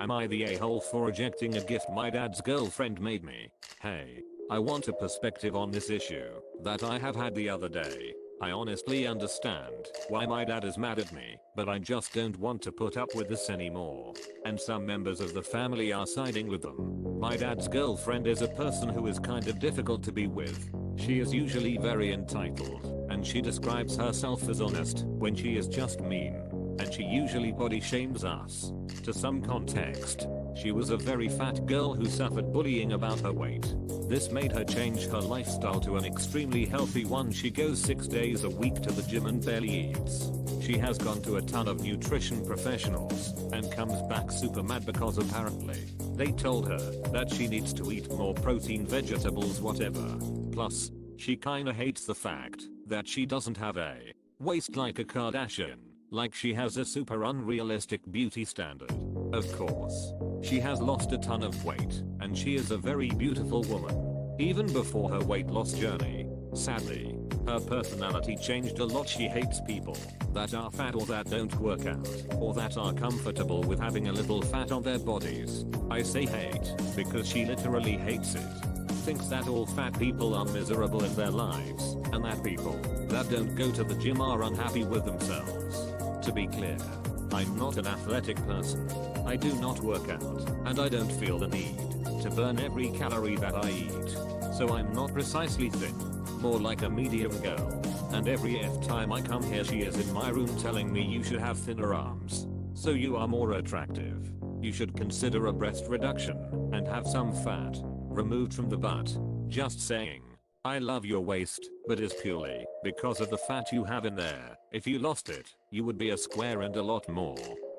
Am I the a-hole for rejecting a gift my dad's girlfriend made me? Hey, I want a perspective on this issue that I have had the other day. I honestly understand why my dad is mad at me, but I just don't want to put up with this anymore. And some members of the family are siding with them. My dad's girlfriend is a person who is kind of difficult to be with. She is usually very entitled, and she describes herself as honest when she is just mean. And she usually body shames us. To some context, she was a very fat girl who suffered bullying about her weight. This made her change her lifestyle to an extremely healthy one. She goes 6 days a week to the gym and barely eats. She has gone to a ton of nutrition professionals and comes back super mad because apparently they told her that she needs to eat more protein, vegetables, whatever. Plus, she kinda hates the fact that she doesn't have a waist like a Kardashian. Like she has a super unrealistic beauty standard. Of course, she has lost a ton of weight, and she is a very beautiful woman. Even before her weight loss journey, sadly, her personality changed a lot. She hates people that are fat or that don't work out, or that are comfortable with having a little fat on their bodies. I say hate, because she literally hates it. Thinks that all fat people are miserable in their lives, and that people that don't go to the gym are unhappy with themselves. To be clear, I'm not an athletic person. I do not work out, and I don't feel the need to burn every calorie that I eat. So I'm not precisely thin, more like a medium girl. And every time I come here she is in my room telling me you should have thinner arms. So you are more attractive. You should consider a breast reduction and have some fat removed from the butt. Just saying. I love your waist, but it's purely because of the fat you have in there. If you lost it, you would be a square and a lot more.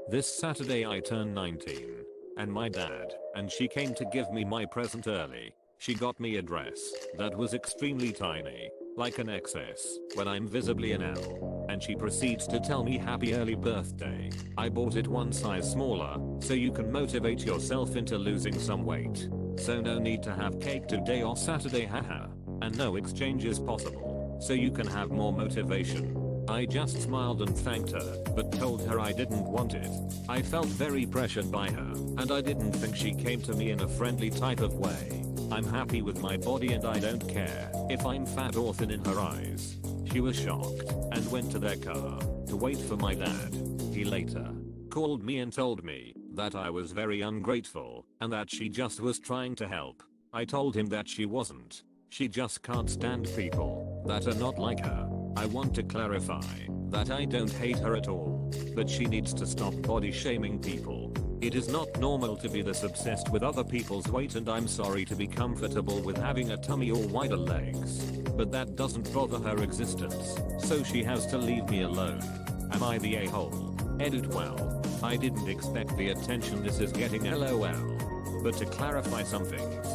This Saturday I turn 19. And my dad and she came to give me my present early. She got me a dress that was extremely tiny, like an XS, when I'm visibly an L. And she proceeds to tell me happy early birthday. I bought it one size smaller, so you can motivate yourself into losing some weight. So no need to have cake today or Saturday, haha. And no exchange is possible, so you can have more motivation. I just smiled and thanked her, but told her I didn't want it. I felt very pressured by her, and I didn't think she came to me in a friendly type of way. I'm happy with my body and I don't care if I'm fat or thin in her eyes. She was shocked, and went to their car to wait for my dad. He later called me and told me that I was very ungrateful, and that she just was trying to help. I told him that she wasn't. She just can't stand people that are not like her. I want to clarify that I don't hate her at all, but she needs to stop body shaming people. It is not normal to be this obsessed with other people's weight, and I'm sorry to be comfortable with having a tummy or wider legs, but that doesn't bother her existence, so she has to leave me alone. Am I the a-hole? Edit. Well, I didn't expect the attention this is getting, lol. But to clarify some things,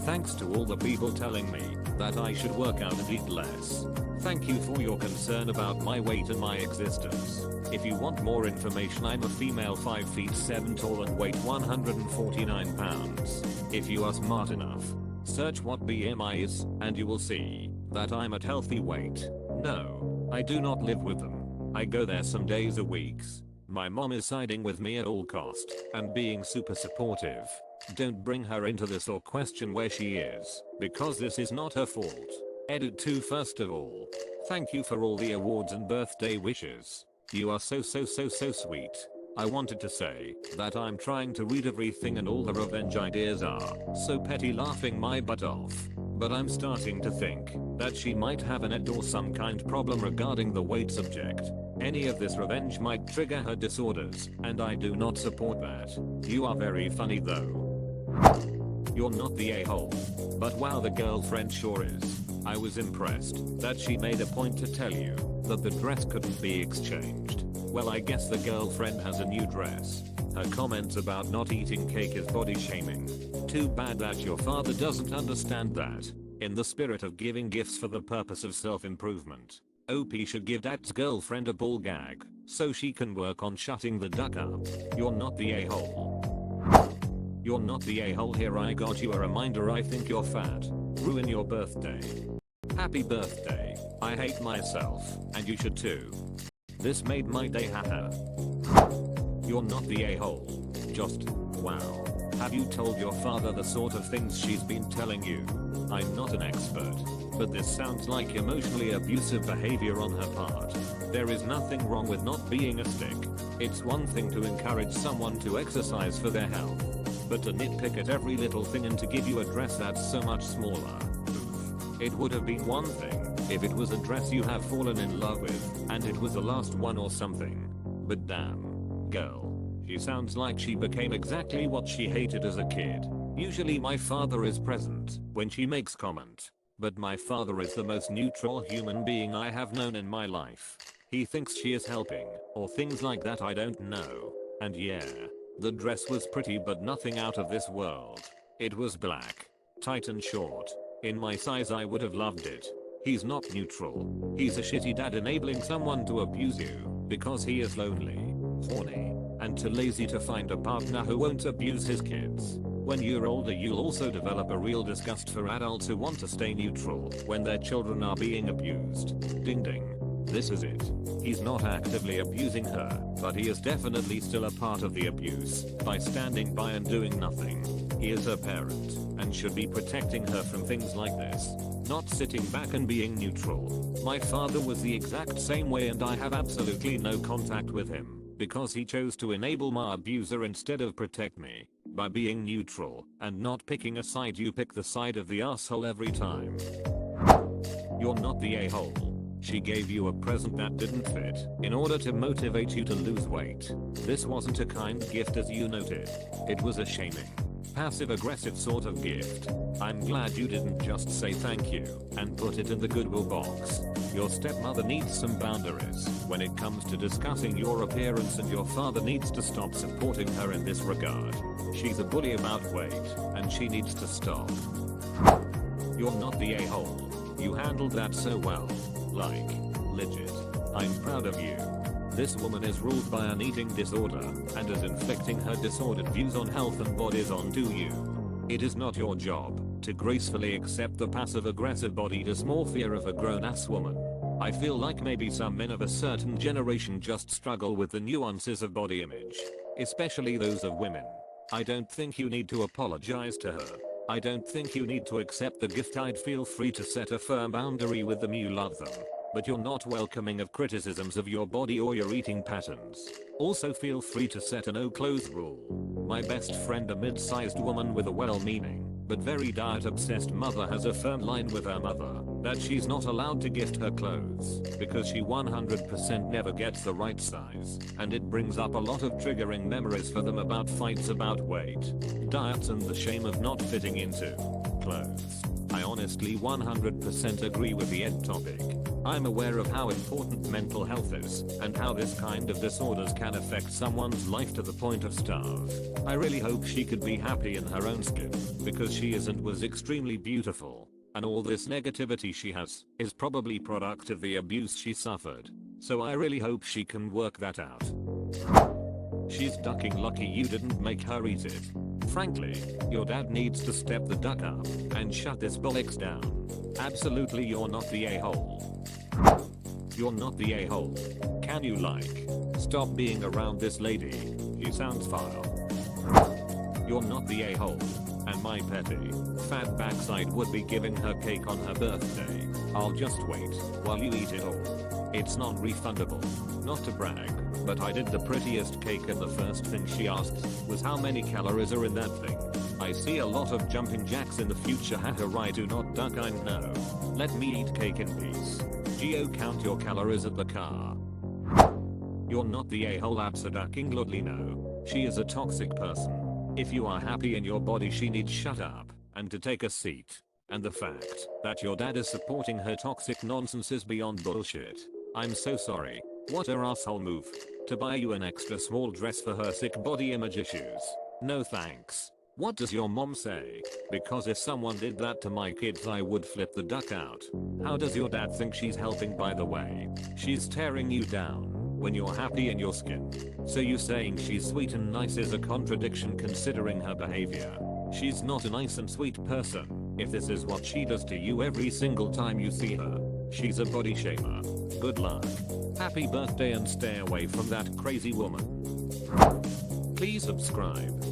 thanks to all the people telling me that I should work out and eat less. Thank you for your concern about my weight and my existence. If you want more information, I'm a female 5 feet 7 tall and weight 149 pounds. If you are smart enough, search what BMI is, and you will see that I'm at healthy weight. No, I do not live with them. I go there some days a week. My mom is siding with me at all cost and being super supportive. Don't bring her into this or question where she is, because this is not her fault. Edit 2. First of all, thank you for all the awards and birthday wishes. You are so sweet. I wanted to say that I'm trying to read everything and all the revenge ideas are so petty, laughing my butt off. But I'm starting to think that she might have an ed or some kind problem regarding the weight subject. Any of this revenge might trigger her disorders, and I do not support that. You are very funny though. You're not the a-hole. But wow, the girlfriend sure is. I was impressed that she made a point to tell you that the dress couldn't be exchanged. Well, I guess the girlfriend has a new dress. Her comments about not eating cake is body shaming. Too bad that your father doesn't understand that. In the spirit of giving gifts for the purpose of self-improvement, OP should give dad's girlfriend a ball gag so she can work on shutting the duck up. You're not the a-hole. You're not the a-hole. Here I got you a reminder. I think you're fat. Ruin your birthday. Happy birthday. I hate myself, and you should too. This made my day, haha. You're not the a-hole. Just Wow. Have you told your father the sort of things she's been telling you? I'm not an expert, but this sounds like emotionally abusive behavior on her part. There is nothing wrong with not being a stick. It's one thing to encourage someone to exercise for their health, but to nitpick at every little thing and to give you a dress that's so much smaller. It would have been one thing if it was a dress you have fallen in love with and it was the last one or something. But damn, girl. She sounds like she became exactly what she hated as a kid. Usually my father is present when she makes comment, but my father is the most neutral human being I have known in my life. He thinks she is helping, or things like that, I don't know. And yeah, the dress was pretty but nothing out of this world. It was black, tight and short. In my size I would have loved it. He's not neutral. He's a shitty dad enabling someone to abuse you because he is lonely, horny, and too lazy to find a partner who won't abuse his kids. When you're older you'll also develop a real disgust for adults who want to stay neutral when their children are being abused. Ding ding. This is it. He's not actively abusing her, but he is definitely still a part of the abuse by standing by and doing nothing. He is her parent and should be protecting her from things like this, not sitting back and being neutral. My father was the exact same way and I have absolutely no contact with him because he chose to enable my abuser instead of protect me by being neutral and not picking a side. You pick the side of the asshole every time. You're not the a-hole. She gave you a present that didn't fit in order to motivate you to lose weight. This wasn't a kind gift as you noted. It was a shaming, passive-aggressive sort of gift. I'm glad you didn't just say thank you and put it in the Goodwill box. Your stepmother needs some boundaries when it comes to discussing your appearance and your father needs to stop supporting her in this regard. She's a bully about weight and she needs to stop. You're not the a-hole. You handled that so well. Like, legit. I'm proud of you. This woman is ruled by an eating disorder and is inflicting her disordered views on health and bodies onto you. It is not your job to gracefully accept the passive-aggressive body dysmorphia of a grown-ass woman. I feel like maybe some men of a certain generation just struggle with the nuances of body image, especially those of women. I don't think you need to apologize to her. I don't think you need to accept the gift. I'd feel free to set a firm boundary with them. You love them, but you're not welcoming of criticisms of your body or your eating patterns. Also feel free to set a no clothes rule. My best friend, a mid-sized woman with a well-meaning but very diet-obsessed mother, has a firm line with her mother that she's not allowed to gift her clothes because she 100% never gets the right size, and it brings up a lot of triggering memories for them about fights about weight, diets and the shame of not fitting into clothes. I honestly 100% agree with the ed topic. I'm aware of how important mental health is and how this kind of disorders can affect someone's life to the point of starve. I really hope she could be happy in her own skin because she is and was extremely beautiful, and all this negativity she has is probably product of the abuse she suffered. So I really hope she can work that out. She's ducking lucky you didn't make her eat it. Frankly, your dad needs to step the duck up and shut this bollocks down. Absolutely, you're not the a-hole. You're not the a-hole. Can you stop being around this lady? She sounds foul. You're not the a-hole. And my petty, fat backside would be giving her cake on her birthday. I'll just wait while you eat it all. It's not refundable. Not to brag, but I did the prettiest cake and the first thing she asked was how many calories are in that thing. I see a lot of jumping jacks in the future. Haha, I do not duck, I know. Let me eat cake in peace. Geo, count your calories at the car. You're not the a-hole. Abso-ducking no. She is a toxic person. If you are happy in your body, she needs shut up and to take a seat. And the fact that your dad is supporting her toxic nonsense is beyond bullshit. I'm so sorry. What a asshole move. To buy you an extra small dress for her sick body image issues. No thanks. What does your mom say? Because if someone did that to my kids I would flip the duck out. How does your dad think she's helping, by the way? She's tearing you down when you're happy in your skin. So you saying she's sweet and nice is a contradiction considering her behavior. She's not a nice and sweet person if this is what she does to you every single time you see her. She's a body shamer. Good luck. Happy birthday and stay away from that crazy woman. Please subscribe.